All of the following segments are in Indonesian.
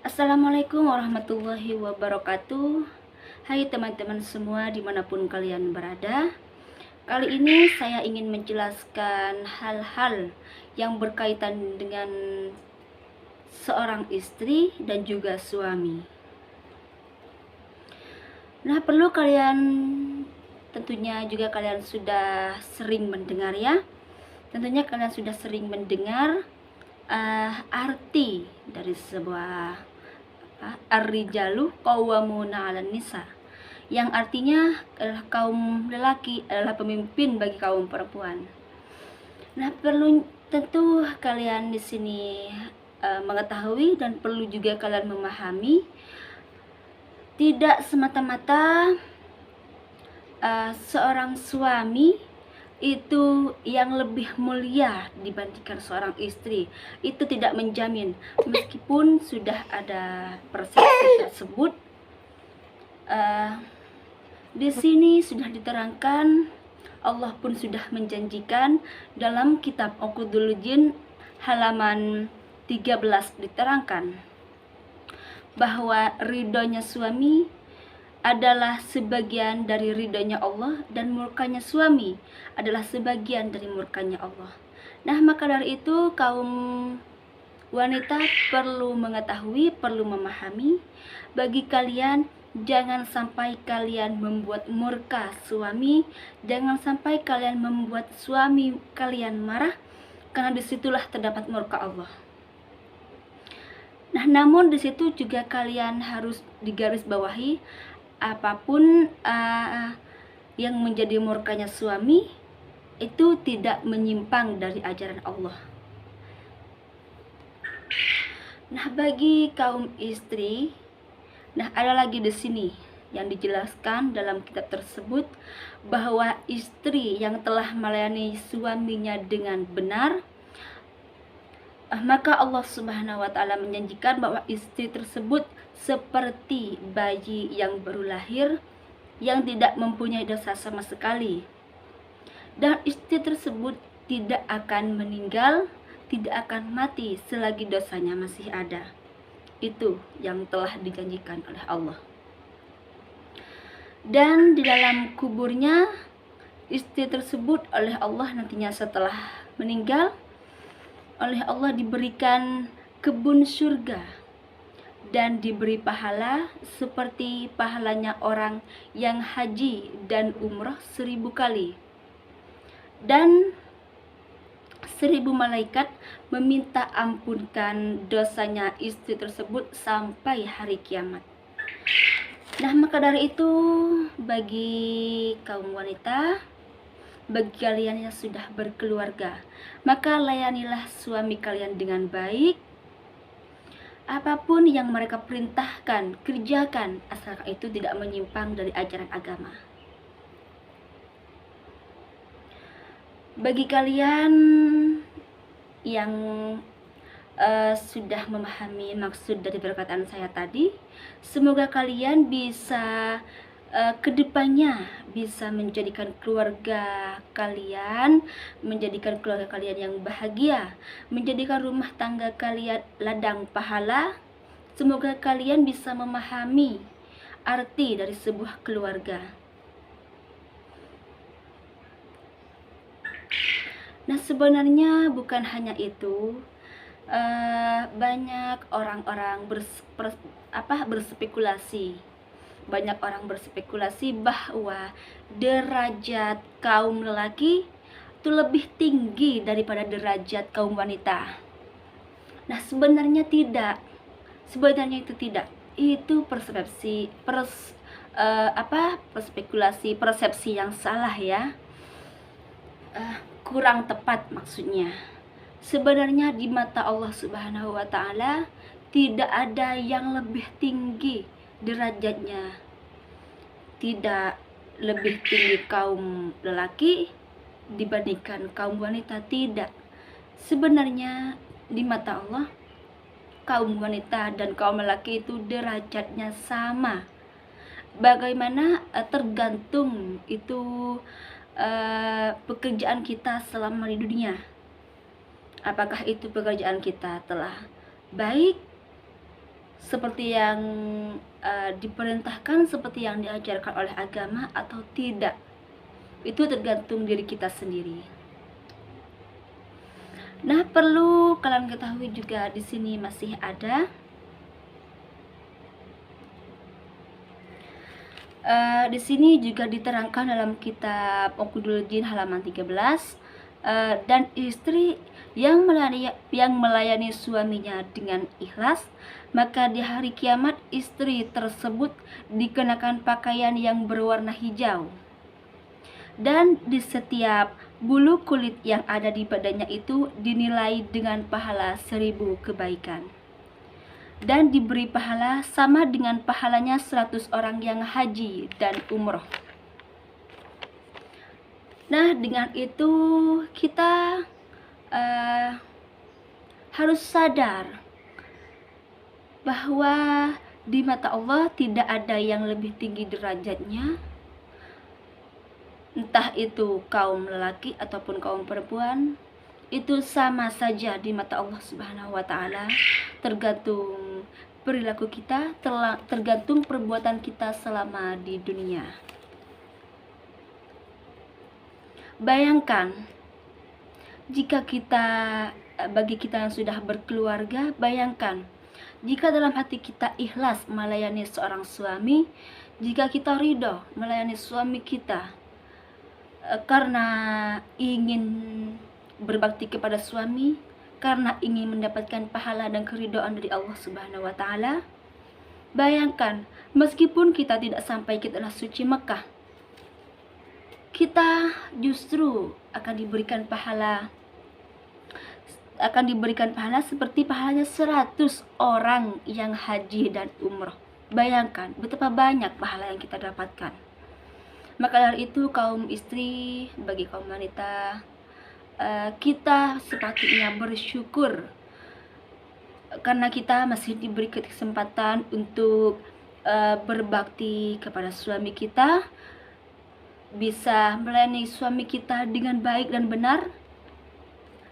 Assalamualaikum warahmatullahi wabarakatuh. Hai teman-teman semua dimanapun kalian berada. Kali ini saya ingin menjelaskan hal-hal yang berkaitan dengan seorang istri dan juga suami. Nah, tentunya juga kalian sudah sering mendengar ya. Tentunya kalian sudah sering mendengar arti dari sebuah ar-rijalu qawwamuna 'alan nisa, yang artinya adalah kaum lelaki adalah pemimpin bagi kaum perempuan. Nah, tentu kalian di sini mengetahui dan perlu juga kalian memahami, tidak semata-mata seorang suami itu yang lebih mulia dibandingkan seorang istri. Itu tidak menjamin, meskipun sudah ada persepsi tersebut. Di sini sudah diterangkan, Allah pun sudah menjanjikan dalam kitab Uqudul Jin halaman 13, diterangkan bahwa ridhonya suami adalah sebagian dari ridhonya Allah dan murkanya suami adalah sebagian dari murkanya Allah. Nah, maka dari itu kaum wanita perlu mengetahui, perlu memahami, bagi kalian jangan sampai kalian membuat murka suami, jangan sampai kalian membuat suami kalian marah, karena disitulah terdapat murka Allah. Nah, namun disitu juga kalian harus digarisbawahi, apapun yang menjadi murkanya suami itu tidak menyimpang dari ajaran Allah. Nah, bagi kaum istri, ada lagi di sini yang dijelaskan dalam kitab tersebut bahwa istri yang telah melayani suaminya dengan benar, maka Allah Subhanahu wa Ta'ala menjanjikan bahwa istri tersebut seperti bayi yang baru lahir yang tidak mempunyai dosa sama sekali, dan istri tersebut tidak akan meninggal, tidak akan mati selagi dosanya masih ada. Itu yang telah dijanjikan oleh Allah. Dan di dalam kuburnya, istri tersebut oleh Allah nantinya setelah meninggal, oleh Allah diberikan kebun surga dan diberi pahala seperti pahalanya orang yang haji dan umrah 1000 kali, dan 1000 malaikat meminta ampunkan dosanya istri tersebut sampai hari kiamat. Nah, maka dari itu bagi kaum wanita, bagi kalian yang sudah berkeluarga, maka layanilah suami kalian dengan baik. Apapun yang mereka perintahkan, kerjakan, asalkan itu tidak menyimpang dari ajaran agama. Bagi kalian yang sudah memahami maksud dari perkataan saya tadi, semoga kalian bisa kedepannya bisa menjadikan keluarga kalian yang bahagia, menjadikan rumah tangga kalian ladang pahala. Semoga kalian bisa memahami arti dari sebuah keluarga. Nah, sebenarnya bukan hanya itu, banyak orang-orang berspekulasi. Banyak orang berspekulasi bahwa derajat kaum lelaki itu lebih tinggi daripada derajat kaum wanita. Nah, sebenarnya tidak. Sebenarnya itu tidak. Itu persepsi yang salah ya. Kurang tepat maksudnya. Sebenarnya di mata Allah Subhanahu wa Ta'ala tidak ada yang lebih tinggi derajatnya. Tidak lebih tinggi kaum lelaki dibandingkan kaum wanita, tidak. Sebenarnya di mata Allah kaum wanita dan kaum lelaki itu derajatnya sama. Bagaimana? Tergantung itu pekerjaan kita selama di dunia. Apakah itu pekerjaan kita telah baik seperti yang diperintahkan, seperti yang diajarkan oleh agama atau tidak. Itu tergantung diri kita sendiri. Nah, perlu kalian ketahui juga di sini masih ada di sini juga diterangkan dalam kitab Uqdul Jin halaman 13, dan istri yang melayani suaminya dengan ikhlas, maka di hari kiamat istri tersebut dikenakan pakaian yang berwarna hijau, dan di setiap bulu kulit yang ada di badannya itu dinilai dengan pahala 1000 kebaikan, dan diberi pahala sama dengan pahalanya 100 orang yang haji dan umroh. Nah, dengan itu kita harus sadar bahwa di mata Allah tidak ada yang lebih tinggi derajatnya, entah itu kaum lelaki ataupun kaum perempuan. Itu sama saja di mata Allah Subhanahu wa Ta'ala, tergantung perilaku kita, tergantung perbuatan kita selama di dunia. Bayangkan jika bagi kita yang sudah berkeluarga, bayangkan jika dalam hati kita ikhlas melayani seorang suami, jika kita ridho melayani suami kita karena ingin berbakti kepada suami, karena ingin mendapatkan pahala dan keridhaan dari Allah Subhanahu wa Ta'ala. Bayangkan, meskipun kita tidak sampai ke tanah suci Mekah, kita justru akan diberikan pahala seperti pahalanya 100 orang yang haji dan umroh. Bayangkan betapa banyak pahala yang kita dapatkan. Maka dari itu, kaum istri, bagi kaum wanita, kita sepatutnya bersyukur karena kita masih diberi kesempatan untuk berbakti kepada suami kita, bisa melayani suami kita dengan baik dan benar,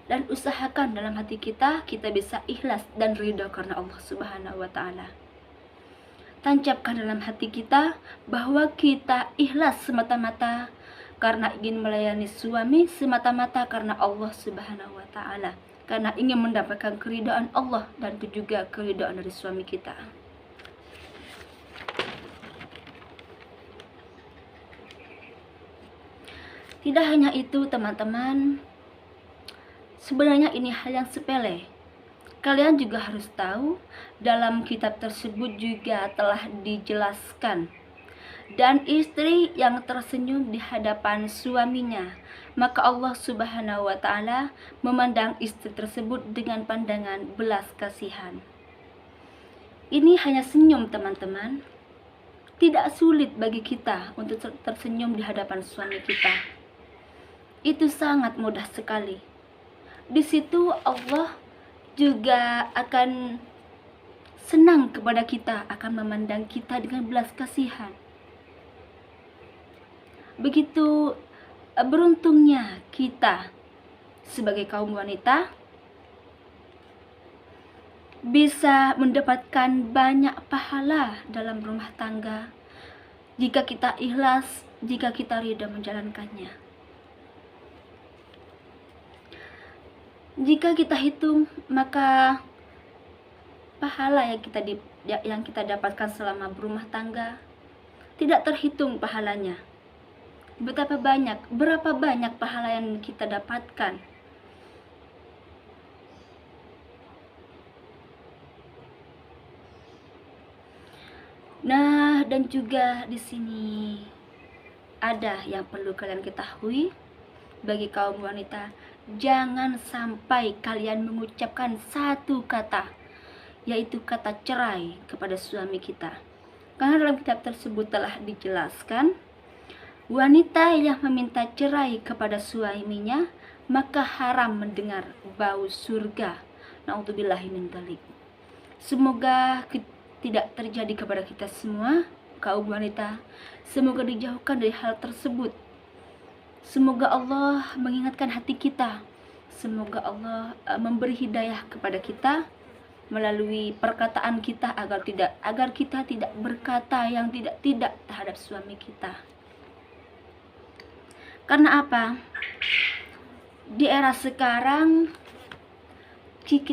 dan usahakan dalam hati kita bisa ikhlas dan ridho karena Allah Subhanahu wa Ta'ala. Tancapkan dalam hati kita bahwa kita ikhlas semata-mata karena ingin melayani suami, semata-mata karena Allah Subhanahu wa Ta'ala, karena ingin mendapatkan keridhaan Allah dan juga keridhaan dari suami kita. Tidak hanya itu teman-teman, sebenarnya ini hal yang sepele. Kalian juga harus tahu, dalam kitab tersebut juga telah dijelaskan, dan istri yang tersenyum di hadapan suaminya, maka Allah Subhanahu wa Ta'ala memandang istri tersebut dengan pandangan belas kasihan. Ini hanya senyum teman-teman. Tidak sulit bagi kita untuk tersenyum di hadapan suami kita. Itu sangat mudah sekali. Di situ Allah juga akan senang kepada kita, akan memandang kita dengan belas kasihan. Begitu beruntungnya kita sebagai kaum wanita bisa mendapatkan banyak pahala dalam rumah tangga jika kita ikhlas, jika kita ridha menjalankannya. Jika kita hitung, maka pahala yang kita dapatkan selama berumah tangga tidak terhitung pahalanya. Berapa banyak pahala yang kita dapatkan. Nah, dan juga di sini ada yang perlu kalian ketahui bagi kaum wanita. Jangan sampai kalian mengucapkan satu kata, yaitu kata cerai kepada suami kita. Karena dalam kitab tersebut telah dijelaskan, wanita yang meminta cerai kepada suaminya, maka haram mendengar bau surga. Na'udzubillahi min dzalik. Semoga tidak terjadi kepada kita semua, kaum wanita. Semoga dijauhkan dari hal tersebut. Semoga Allah mengingatkan hati kita. Semoga Allah memberi hidayah kepada kita melalui perkataan kita agar kita tidak berkata yang tidak terhadap suami kita. Karena apa? Di era sekarang,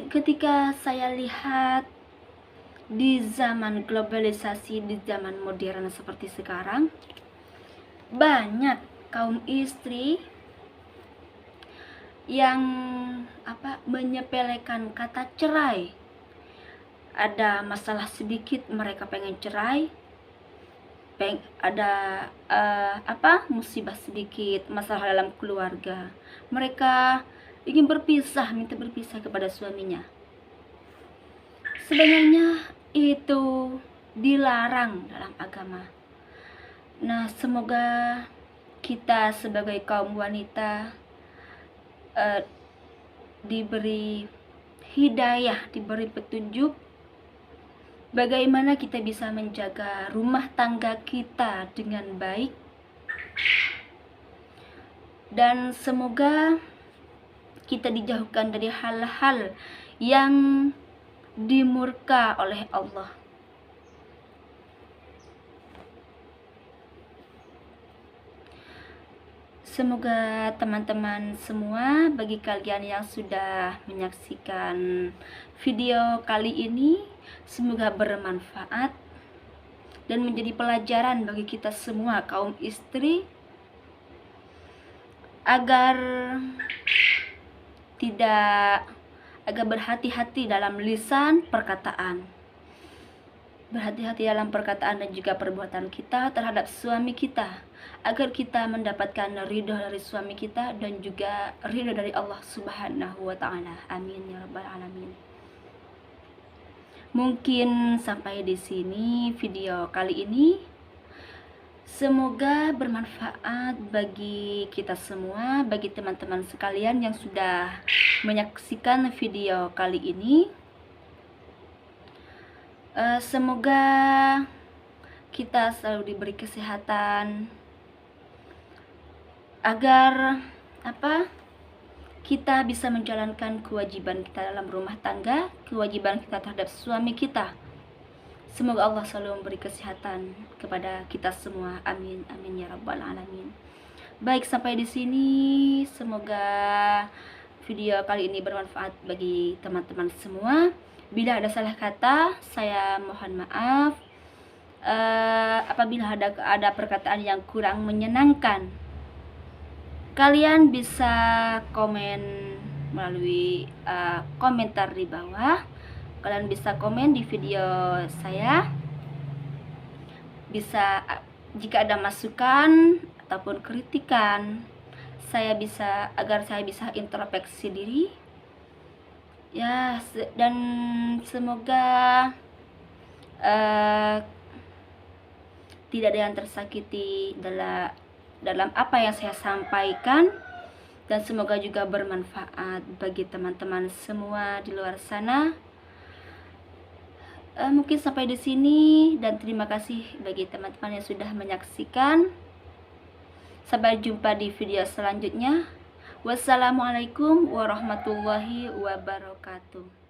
ketika saya lihat di zaman globalisasi, di zaman modern seperti sekarang, banyak kaum istri yang menyepelekan kata cerai. Ada masalah sedikit mereka pengen cerai, ada musibah sedikit, masalah dalam keluarga, mereka ingin minta berpisah kepada suaminya. Sebenarnya itu dilarang dalam agama. Nah, semoga kita sebagai kaum wanita diberi hidayah, diberi petunjuk bagaimana kita bisa menjaga rumah tangga kita dengan baik. Dan semoga kita dijauhkan dari hal-hal yang dimurka oleh Allah. Semoga teman-teman semua, bagi kalian yang sudah menyaksikan video kali ini, semoga bermanfaat dan menjadi pelajaran bagi kita semua kaum istri, agar berhati-hati dalam lisan, perkataan. Berhati-hati dalam perkataan dan juga perbuatan kita terhadap suami kita, agar kita mendapatkan ridho dari suami kita dan juga ridho dari Allah Subhanahu wa ta'ala. Amin ya rabbal alamin. Mungkin sampai di sini video kali ini. Semoga bermanfaat bagi kita semua, bagi teman-teman sekalian yang sudah menyaksikan video kali ini. Semoga kita selalu diberi kesehatan, agar kita bisa menjalankan kewajiban kita dalam rumah tangga, kewajiban kita terhadap suami kita. Semoga Allah selalu memberi kesehatan kepada kita semua. Amin, amin ya rabbal alamin. Baik, sampai di sini. Semoga video kali ini bermanfaat bagi teman-teman semua. Bila ada salah kata, saya mohon maaf. Apabila ada perkataan yang kurang menyenangkan, kalian bisa komen melalui komentar di bawah. Kalian bisa komen di video saya. Bisa, jika ada masukan ataupun kritikan, agar saya bisa introspeksi diri. Ya, dan semoga tidak ada yang tersakiti dalam apa yang saya sampaikan, dan semoga juga bermanfaat bagi teman-teman semua di luar sana. Mungkin sampai di sini, dan terima kasih bagi teman-teman yang sudah menyaksikan. Sampai jumpa di video selanjutnya. Wassalamualaikum warahmatullahi wabarakatuh.